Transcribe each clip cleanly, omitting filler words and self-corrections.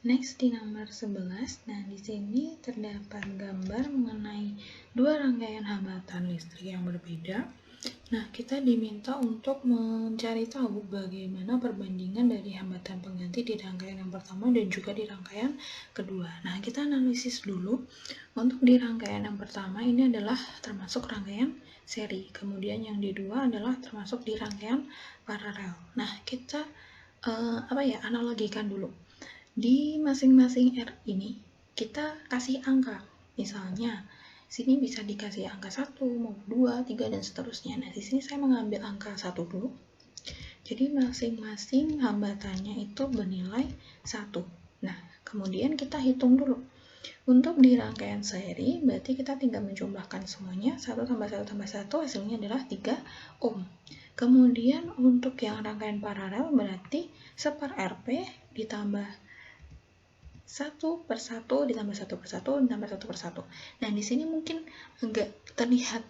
Next di nomor 11, nah di sini terdapat gambar mengenai dua rangkaian hambatan listrik yang berbeda. Nah, kita diminta untuk mencari tahu bagaimana perbandingan dari hambatan pengganti di rangkaian yang pertama dan juga di rangkaian kedua. Nah, kita analisis dulu. Untuk di rangkaian yang pertama ini adalah termasuk rangkaian seri. Kemudian yang di dua adalah termasuk di rangkaian paralel. Nah, kita analogikan dulu. Di masing-masing R ini kita kasih angka. Misalnya, sini bisa dikasih angka 1, mau 2, 3, dan seterusnya. Nah, di sini saya mengambil angka 1 dulu. Jadi, masing-masing hambatannya itu bernilai 1. Nah, kemudian kita hitung dulu. Untuk di rangkaian seri, berarti kita tinggal menjumlahkan semuanya. 1 tambah 1 tambah 1, hasilnya adalah 3 ohm. Kemudian, untuk yang rangkaian paralel, berarti 1/RP ditambah 1 per 1 ditambah 1 per 1 ditambah 1 per 1. Nah, di sini mungkin agak terlihat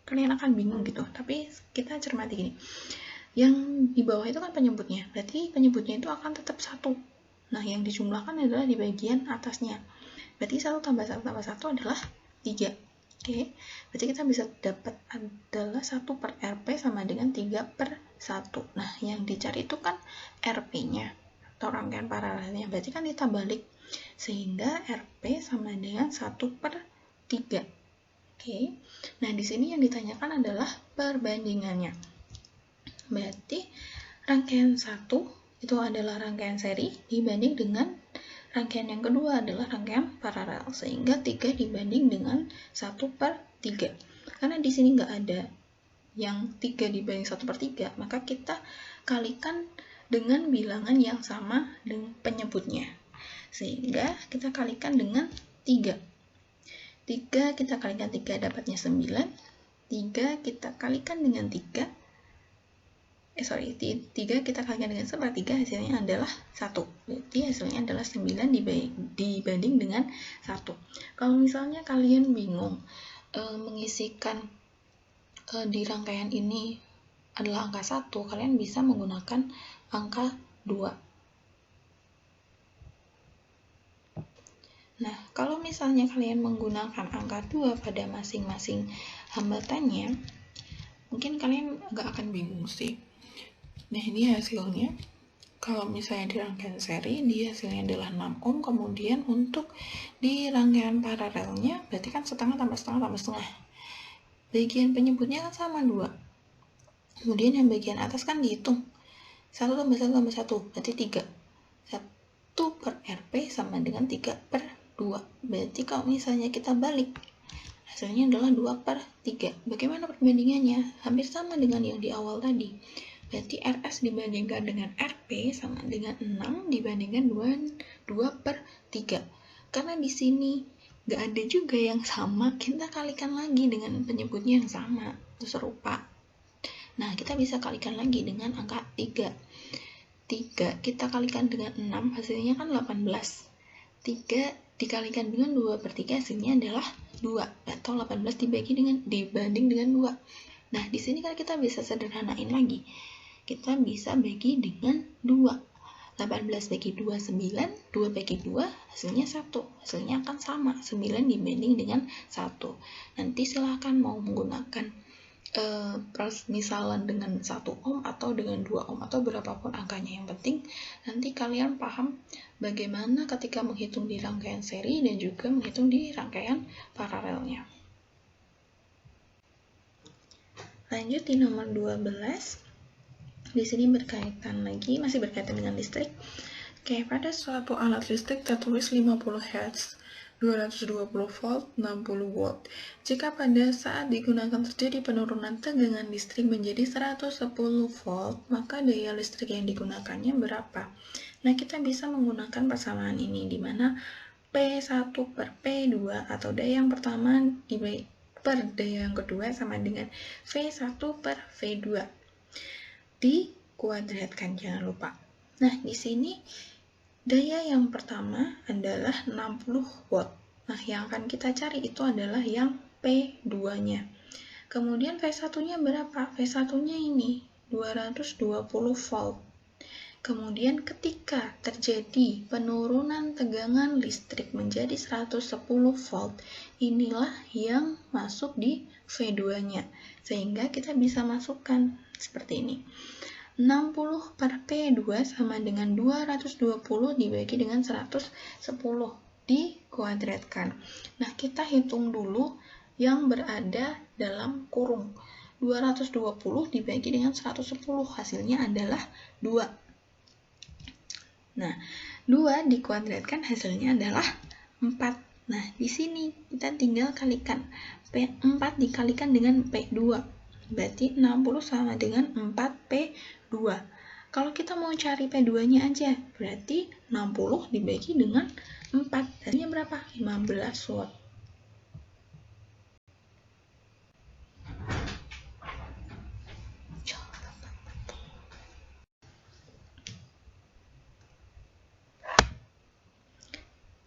kalian akan bingung gitu, tapi kita cermati gini. Yang di bawah itu kan penyebutnya, berarti penyebutnya itu akan tetap 1. Nah, yang dijumlahkan adalah di bagian atasnya. Berarti 1 tambah 1 tambah 1 adalah 3. Oke, berarti kita bisa dapat adalah 1 per RP sama dengan 3 per 1. Nah, yang dicari itu kan RP-nya atau rangkaian paralelnya, berarti kan kita balik sehingga RP sama dengan 1 per 3. Oke, nah di sini yang ditanyakan adalah perbandingannya. Berarti rangkaian 1 itu adalah rangkaian seri dibanding dengan rangkaian yang kedua adalah rangkaian paralel, sehingga 3 dibanding dengan 1 per 3. Karena di sini nggak ada yang 3 dibanding 1 per 3, maka kita kalikan dengan bilangan yang sama dengan penyebutnya. Sehingga kita kalikan dengan 3. 3 kita kalikan 3 dapatnya 9. 3 kita kalikan dengan 3. 3 kita kalikan dengan 1/3, hasilnya adalah 1. Berarti hasilnya adalah 9 dibanding dengan 1. Kalau misalnya kalian bingung mengisikan di rangkaian ini adalah angka 1, kalian bisa menggunakan angka 2. Nah, kalau misalnya kalian menggunakan angka 2 pada masing-masing hambatannya, mungkin kalian agak akan bingung sih. Nah, ini hasilnya. Kalau misalnya di rangkaian seri, dia hasilnya adalah 6 ohm. Kemudian untuk di rangkaian paralelnya, berarti kan setengah tambah setengah tambah setengah. Bagian penyebutnya kan sama 2. Kemudian yang bagian atas kan dihitung. 1 tambah 1 tambah 1, berarti 3. 1 per RP sama dengan 3 per 2. Berarti kalau misalnya kita balik, hasilnya adalah 2 per 3. Bagaimana perbandingannya? Hampir sama dengan yang di awal tadi. Berarti RS dibandingkan dengan RP sama dengan 6 dibandingkan 2 per 3. Karena di sini nggak ada juga yang sama, kita kalikan lagi dengan penyebutnya yang sama, itu serupa. Nah, kita bisa kalikan lagi dengan angka 3. 3 kita kalikan dengan 6, hasilnya kan 18. 3 dikalikan dengan 2 per 3, hasilnya adalah 2. Atau 18 dibanding dengan 2. Nah, di sini kan kita bisa sederhanain lagi. Kita bisa bagi dengan 2. 18 bagi 2, 9. 2 bagi 2, hasilnya 1. Hasilnya akan sama, 9 dibanding dengan 1. Nanti silahkan mau menggunakan permisalan dengan 1 ohm atau dengan 2 ohm atau berapapun angkanya. Yang penting nanti kalian paham bagaimana ketika menghitung di rangkaian seri dan juga menghitung di rangkaian paralelnya. Lanjut di nomor 12. Di sini masih berkaitan dengan listrik. Oke, pada suatu alat listrik tertulis 50 Hz, 220 volt, 60 volt. Jika pada saat digunakan terjadi penurunan tegangan listrik menjadi 110 volt, maka daya listrik yang digunakannya berapa? Nah, kita bisa menggunakan persamaan ini, di mana P1 per P2 atau daya yang pertama per daya yang kedua sama dengan V1 per V2. Dikuadratkan, jangan lupa. Nah, di sini daya yang pertama adalah 60 watt. Nah, yang akan kita cari itu adalah yang P2-nya. Kemudian V1-nya berapa? V1-nya ini 220 volt. Kemudian ketika terjadi penurunan tegangan listrik menjadi 110 volt, inilah yang masuk di V2-nya. Sehingga kita bisa masukkan seperti ini. 60 per P2 sama dengan 220 dibagi dengan 110. Dikuadratkan. Nah, kita hitung dulu yang berada dalam kurung. 220 dibagi dengan 110, hasilnya adalah 2. Nah, 2 dikuadratkan hasilnya adalah 4. Nah, di sini kita tinggal kalikan. P4 dikalikan dengan P2. Berarti 60 sama dengan 4P2. Kalau kita mau cari P2-nya aja, berarti 60 dibagi dengan 4. Hasilnya berapa? 15 watt.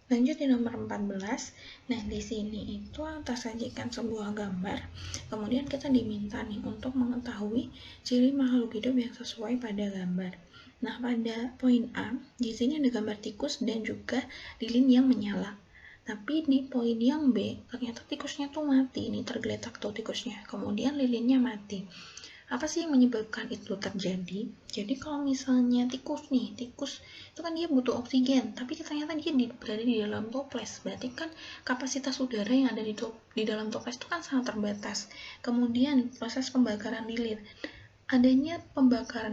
Lanjut di nomor 14. Nah, di sini itu tersajikan sebuah gambar. Kemudian kita diminta nih untuk mengetahui ciri makhluk hidup yang sesuai pada gambar. Nah, pada poin A, di sini ada gambar tikus dan juga lilin yang menyala. Tapi di poin yang B, ternyata tikusnya tuh mati. Ini tergeletak tuh tikusnya. Kemudian lilinnya mati. Apa sih yang menyebabkan itu terjadi? Jadi kalau misalnya tikus itu kan dia butuh oksigen, tapi ternyata dia berada di dalam toples. Berarti kan kapasitas udara yang ada di dalam toples itu kan sangat terbatas. Kemudian proses pembakaran lilin,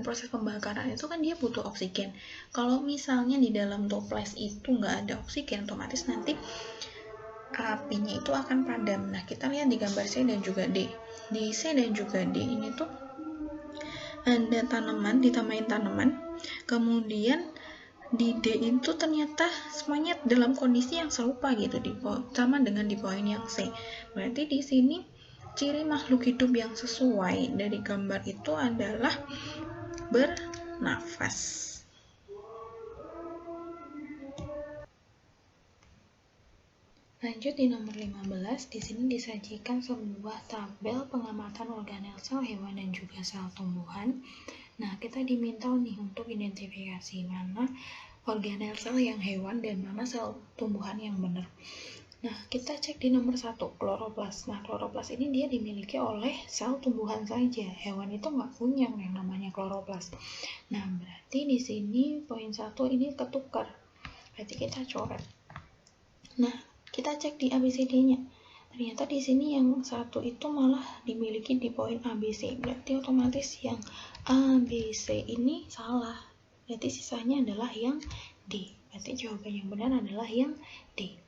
proses pembakaran itu kan dia butuh oksigen. Kalau misalnya di dalam toples itu nggak ada oksigen, otomatis nanti apinya itu akan padam. Nah, kita lihat di gambar C dan juga D. Di C dan juga D ini tuh ada tanaman, ditambahin tanaman. Kemudian di D itu ternyata semuanya dalam kondisi yang serupa gitu, sama dengan di poin yang C. Berarti di sini ciri makhluk hidup yang sesuai dari gambar itu adalah bernafas. Lanjut di nomor 15, di sini disajikan sebuah tabel pengamatan organel sel hewan dan juga sel tumbuhan. Nah, kita diminta nih untuk identifikasi mana organel sel yang hewan dan mana sel tumbuhan yang benar. Nah, kita cek di nomor 1, kloroplas. Nah, kloroplas ini dia dimiliki oleh sel tumbuhan saja. Hewan itu nggak punya yang namanya kloroplas. Nah, berarti di sini poin 1 ini ketukar. Berarti kita coret. Nah, kita cek di ABCD-nya. Ternyata di sini yang satu itu malah dimiliki di poin ABC. Berarti otomatis yang ABC ini salah. Berarti sisanya adalah yang D. Berarti jawaban yang benar adalah yang D.